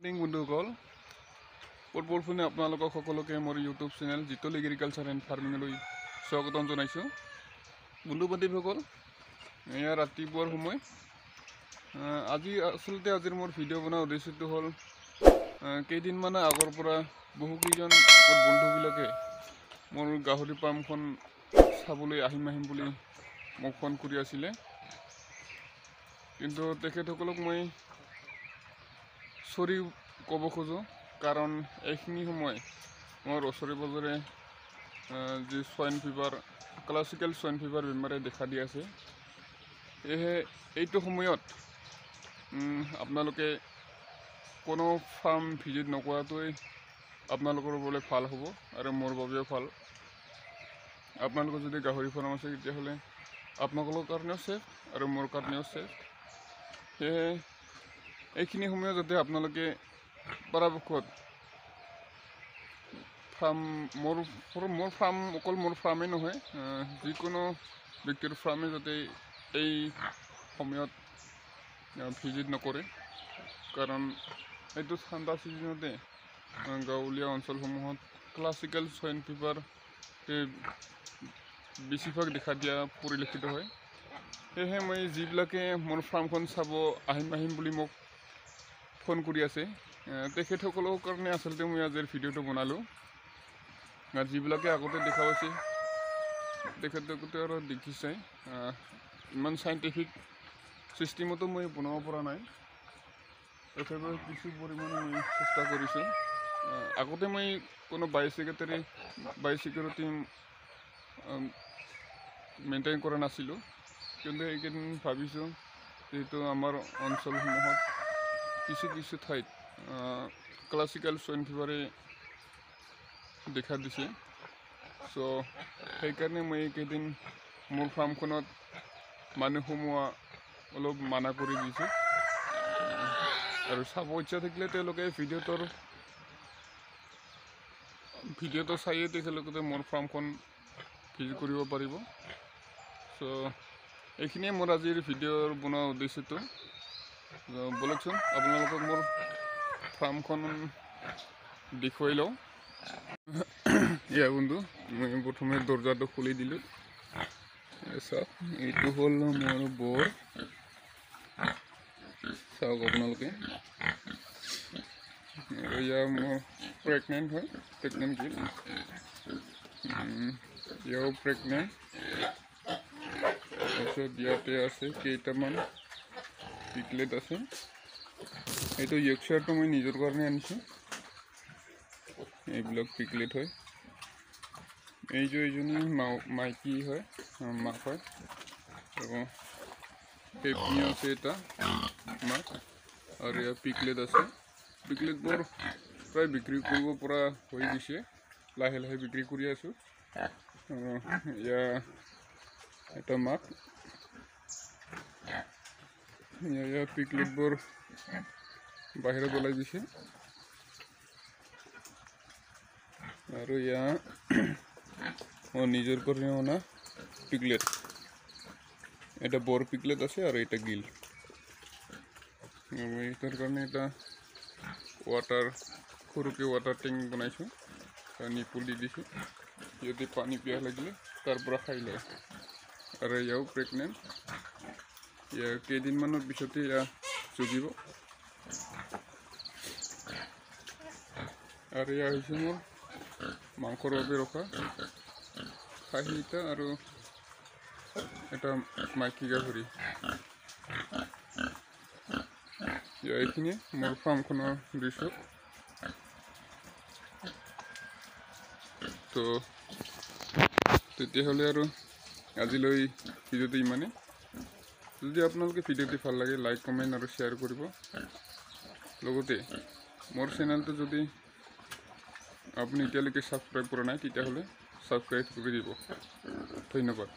বন্ধুসকল পোনপ্ৰথমে আপোনালোকক সকলোকে মোৰ ইউটিউব চেনেল জিতল এগ্ৰিকালচাৰ এণ্ড ফাৰ্মিঙলৈ স্বাগতম জনাইছোঁ। বন্ধু বান্ধৱীসকল, এয়া ৰাতিপুৱাৰ সময়। আজিৰ মোৰ ভিডিঅ' বনোৱাৰ উদ্দেশ্যটো হ'ল কেইদিনমান আগৰ পৰা বহুকেইজন মোৰ বন্ধুবিলাকে মোৰ গাহৰি ফাৰ্মখন চাবলৈ আহিম বুলি মোক ফোন কৰি আছিলে, কিন্তু তেখেতসকলক মই চৰি ক'ব খোজোঁ, কাৰণ এইখিনি সময় মোৰ ওচৰে পাজৰে যি swine fever, classical swine fever বেমাৰে দেখা দি আছে। সেয়েহে এইটো সময়ত আপোনালোকে কোনো ফাৰ্ম ভিজিট নকৰাটোৱেই আপোনালোকৰ বাবে ভাল হ'ব আৰু মোৰ বাবেও ভাল। আপোনালোকৰ যদি গাহৰি ফাৰ্ম আছে তেতিয়াহ'লে আপোনালোকৰ কাৰণেও ছেফ আৰু মোৰ কাৰণেও ছেফ। সেয়েহে এইখিনি সময়ত যাতে আপোনালোকে পৰাপক্ষত মোৰ ফাৰ্ম অকল মোৰ ফাৰ্মেই নহয়, যিকোনো ব্যক্তিৰ ফাৰ্মে যাতে এই সময়ত ভিজিট নকৰে, কাৰণ এইটো ঠাণ্ডা ছিজনতে গাঁৱলীয়া অঞ্চলসমূহত ক্লাছিকেল সোয়াইন ফিভাৰ বেছিভাগ দেখা দিয়া পৰিলক্ষিত হয়। সেয়েহে মই যিবিলাকে মোৰ ফাৰ্মখন চাব আহিম বুলি মোক ফোন কৰি আছে, তেখেতসকলৰ কাৰণে আচলতে মই আজিৰ ভিডিঅ'টো বনালোঁ। যিবিলাকে আগতে দেখা পাইছে তেখেতসকলে আৰু দেখিছে, ইমান চাইণ্টিফিক ছিষ্টেমতো মই বনাব পৰা নাই, তথাপিও কিছু পৰিমাণে মই চেষ্টা কৰিছোঁ। আগতে মই কোনো বায়'চিকিউৰিটি মেইনটেইন কৰা নাছিলোঁ, কিন্তু এইকেইদিন ভাবিছোঁ যিহেতু আমাৰ অঞ্চলসমূহত কিছু ঠাইত ক্লাছিকেল সোয়াইন ফিভাৰে দেখা দিছে, চ' সেইকাৰণে মই এইকেইদিন মোৰ ফাৰ্মখনত মানুহ সোমোৱা অলপ মানা কৰি দিছোঁ। আৰু চাব ইচ্ছা থাকিলে তেওঁলোকে ভিডিঅ'টো চাইয়ে তেখেতলোকে মোৰ ফাৰ্মখন ভিজিট কৰিব পাৰিব। চ' এইখিনিয়ে মোৰ আজিৰ ভিডিঅ'ৰ বনোৱা উদ্দেশ্যটো। বলকচোন আপোনালোকক মোৰ ফাৰ্মখন দেখুৱাই লওঁ। ইয়া বন্ধু, মই প্ৰথমে দৰ্জাটো খুলি দিলোঁ। চাওক, এইটো হ'ল মোৰ বৰ। চাওক আপোনালোকে, এয়া মোৰ প্ৰেগনেণ্ট হয়, প্ৰেগনেণ্ট গিল। ইয়াও প্ৰেগনেণ্ট। তাৰপিছত ইয়াতে আছে কেইটামান পিকলেট আছে। এইটো ইয়ৰ্কশ্বায়াৰটো মই নিজৰ কাৰণে আনিছোঁ। এইবিলাক পিকলেট হয়। এইজনী মাইকী হয়, মাক হয়, আৰু সেইপিনে আছে এটা মাক, আৰু ইয়াৰ পিকলেট আছে। পিকলেটবোৰ প্ৰায় বিক্ৰী কৰিব পৰা হৈ গৈছে, লাহে লাহে বিক্ৰী কৰি আছোঁ। ইয়াৰ এটা মাক, ইয়াৰ পিকলেটবোৰ বাহিৰত ওলাই গৈছে। আৰু ইয়াৰ মোৰ নিজৰ কাৰণে অনা পিকলেট, এটা বৰ পিকলেট আছে আৰু এটা গিল। মই তাৰ কাৰণে এটা সৰুকৈ ৱাটাৰ টেংক বনাইছোঁ, নিপুল দি দিছোঁ, যদি পানী পিয়াহ লাগিলে তাৰ পৰা খাই লয়। আৰু ইয়াও প্ৰেগনেণ্ট, ইয়াৰ কেইদিনমানৰ পিছতে এয়া জগিব। আৰু এয়া হৈছে মোৰ মাংসৰ বাবে ৰখা খাহী এটা আৰু এটা মাইকী গাহৰি। এইখিনিয়ে মোৰ ফাৰ্মখনৰ দৃশ্য। তো তেতিয়াহ'লে আৰু আজিলৈ ভিডিঅ'টো ইমানেই। যদি আপোনালোকে ভিডিঅ'টো ভাল লাগে, লাইক, কমেণ্ট আৰু শ্বেয়াৰ কৰিব। লগতে মোৰ চেনেলটো যদি আপুনি এতিয়ালৈকে ছাবস্ক্ৰাইব কৰা নাই তেতিয়াহ'লে ছাবস্ক্ৰাইব কৰি দিব। ধন্যবাদ।